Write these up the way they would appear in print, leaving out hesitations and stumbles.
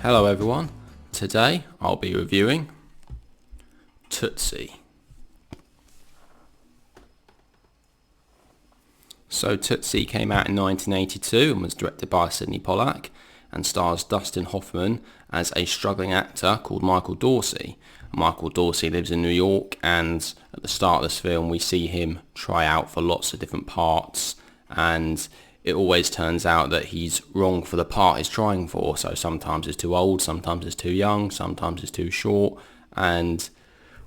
Hello everyone, today I'll be reviewing Tootsie. So Tootsie came out in 1982 and was directed by Sydney Pollack and stars Dustin Hoffman as a struggling actor called Michael Dorsey. Michael Dorsey lives in New York, and at the start of this film we see him try out for lots of different parts, and it always turns out that he's wrong for the part he's trying for. So sometimes it's too old, sometimes it's too young, sometimes it's too short, and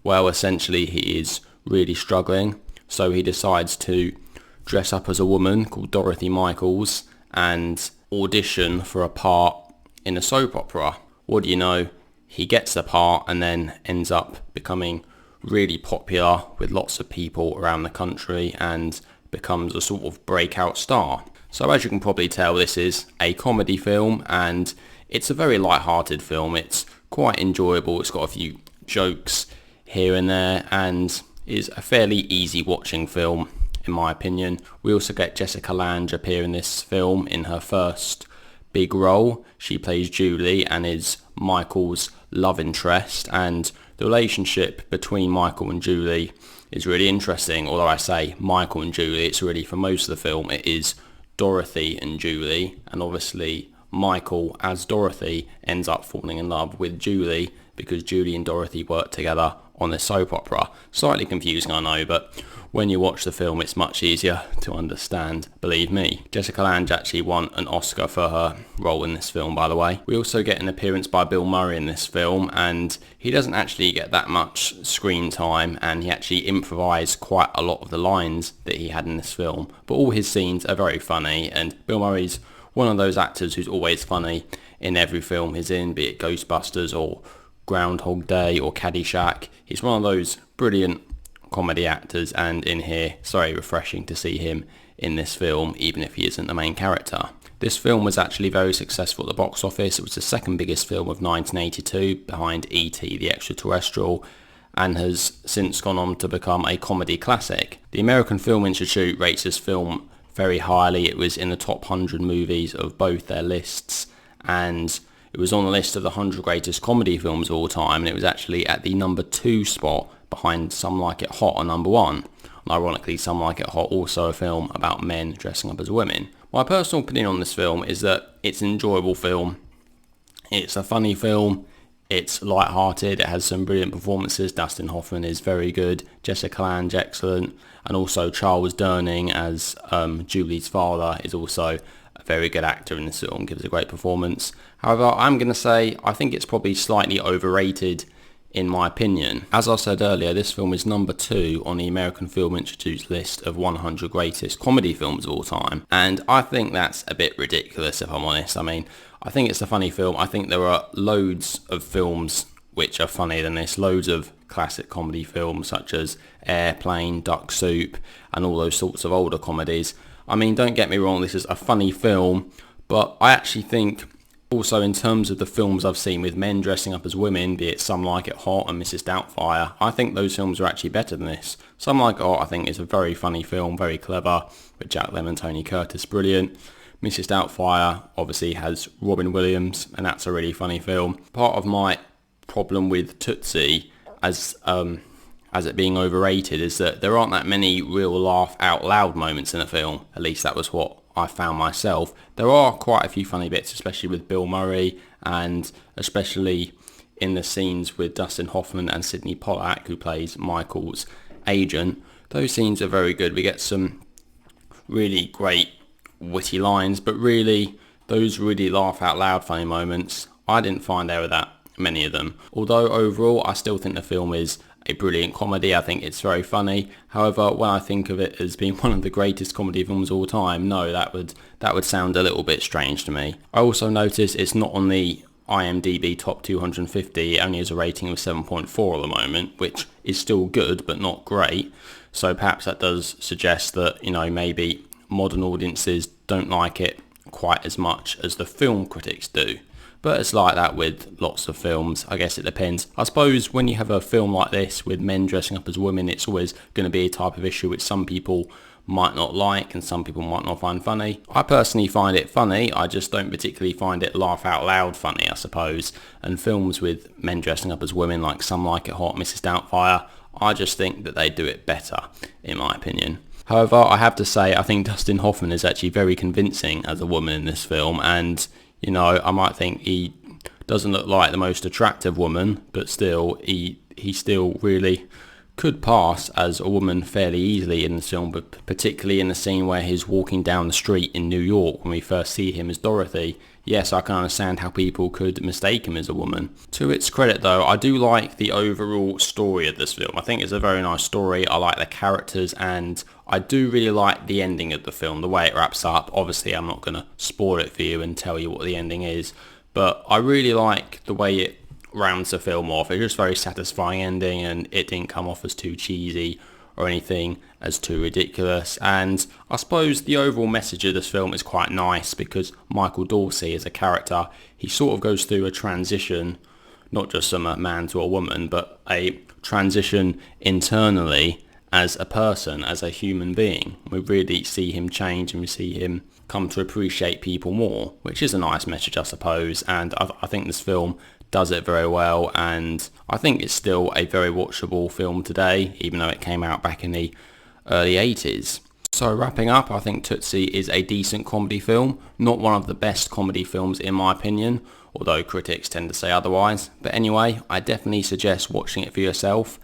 well, essentially he is really struggling. So he decides to dress up as a woman called Dorothy Michaels and audition for a part in a soap opera. What do you know? He gets the part and then ends up becoming really popular with lots of people around the country and becomes a sort of breakout star. So as you can probably tell, this is a comedy film and it's a very light-hearted film. It's quite enjoyable. It's got a few jokes here and there and is a fairly easy watching film in my opinion. We also get Jessica Lange appear in this film in her first big role. She plays Julie and is Michael's love interest, and the relationship between Michael and Julie is really interesting. Although I say Michael and Julie, it's really, for most of the film, it is Dorothy and Julie, and obviously Michael as Dorothy ends up falling in love with Julie because Julie and Dorothy work together on this soap opera. Slightly confusing, I know, but when you watch the film it's much easier to understand, believe me. Jessica Lange actually won an Oscar for her role in this film, by the way. We also get an appearance by Bill Murray in this film, and he doesn't actually get that much screen time, and he actually improvised quite a lot of the lines that he had in this film. But all his scenes are very funny, and Bill Murray's one of those actors who's always funny in every film he's in, be it Ghostbusters or Groundhog Day or Caddyshack. He's one of those brilliant comedy actors, and in here it's very refreshing to see him in this film, even if he isn't the main character. This film was actually very successful at the box office. It was the second biggest film of 1982 behind E.T. the Extraterrestrial, and has since gone on to become a comedy classic. The American Film Institute rates this film very highly. It was in the top 100 movies of both their lists, and it was on the list of the 100 greatest comedy films of all time, and it was actually at the number 2 spot behind Some Like It Hot on number 1. And ironically, Some Like It Hot, also a film about men dressing up as women. My personal opinion on this film is that it's an enjoyable film. It's a funny film. It's light-hearted. It has some brilliant performances. Dustin Hoffman is very good. Jessica Lange, excellent. And also Charles Durning as Julie's father is also a very good actor in this film, gives a great performance. However, I'm going to say I think it's probably slightly overrated in my opinion. As I said earlier, this film is number 2 on the American Film Institute's list of 100 greatest comedy films of all time, and I think that's a bit ridiculous, if I'm honest. I mean, I think it's a funny film. I think there are loads of films which are funnier than this, loads of classic comedy films such as Airplane, Duck Soup, and all those sorts of older comedies. I mean, don't get me wrong, this is a funny film, but I actually think also in terms of the films I've seen with men dressing up as women, be it Some Like It Hot and Mrs. Doubtfire, I think those films are actually better than this. Some Like It Hot I think is a very funny film, very clever, with Jack Lemmon and Tony Curtis, brilliant. Mrs. Doubtfire obviously has Robin Williams, and that's a really funny film. Part of my problem with Tootsie as it being overrated is that there aren't that many real laugh out loud moments in a film. At least that was what I found myself. There are quite a few funny bits, especially with Bill Murray, and especially in the scenes with Dustin Hoffman and Sydney Pollack, who plays Michael's agent. Those scenes are very good. We get some really great witty lines, but really those really laugh out loud funny moments, I didn't find there were that many of them. Although overall I still think the film is a brilliant comedy. I think it's very funny. However, when I think of it as being one of the greatest comedy films of all time, no, that would sound a little bit strange to me. I also noticed it's not on the IMDb top 250. It only has a rating of 7.4 at the moment, which is still good but not great. So perhaps that does suggest that, you know, maybe modern audiences don't like it quite as much as the film critics do. But it's like that with lots of films. I guess it depends. I suppose when you have a film like this with men dressing up as women, it's always going to be a type of issue which some people might not like and some people might not find funny. I personally find it funny, I just don't particularly find it laugh out loud funny, I suppose. And films with men dressing up as women, like Some Like It Hot, Mrs. Doubtfire, I just think that they do it better, in my opinion. However, I have to say, I think Dustin Hoffman is actually very convincing as a woman in this film, and, you know, I might think he doesn't look like the most attractive woman, but still, he still really could pass as a woman fairly easily in the film, but particularly in the scene where he's walking down the street in New York when we first see him as Dorothy. Yes, I can understand how people could mistake him as a woman. To its credit though, I do like the overall story of this film. I think it's a very nice story. I like the characters and I do really like the ending of the film, the way it wraps up. Obviously, I'm not going to spoil it for you and tell you what the ending is, but I really like the way it rounds the film off. It's just a very satisfying ending and it didn't come off as too cheesy or anything as too ridiculous. And I suppose the overall message of this film is quite nice because Michael Dorsey as a character, he sort of goes through a transition, not just from a man to a woman, but a transition internally as a person, as a human being. We really see him change and we see him come to appreciate people more, which is a nice message, I suppose. And I think this film does it very well, and I think it's still a very watchable film today, even though it came out back in the early 80s. So wrapping up, I think Tootsie is a decent comedy film, not one of the best comedy films in my opinion, although critics tend to say otherwise. But anyway, I definitely suggest watching it for yourself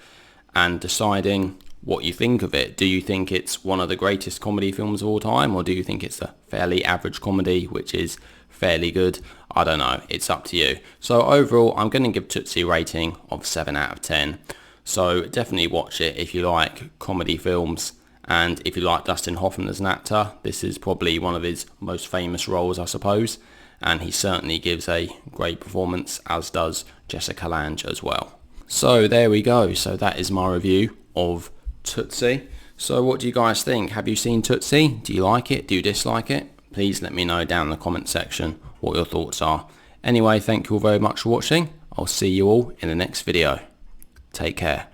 and deciding what you think of it. Do you think it's one of the greatest comedy films of all time, or do you think it's a fairly average comedy which is fairly good? I don't know, it's up to you. So overall, I'm going to give Tootsie a rating of 7 out of 10. So definitely watch it if you like comedy films, and if you like Dustin Hoffman as an actor. This is probably one of his most famous roles, I suppose, and he certainly gives a great performance, as does Jessica Lange as well. So there we go, so that is my review of Tootsie. So what do you guys think? Have you seen Tootsie? Do you like it? Do you dislike it? Please let me know down in the comment section what your thoughts are. Anyway, thank you all very much for watching. I'll see you all in the next video. Take care.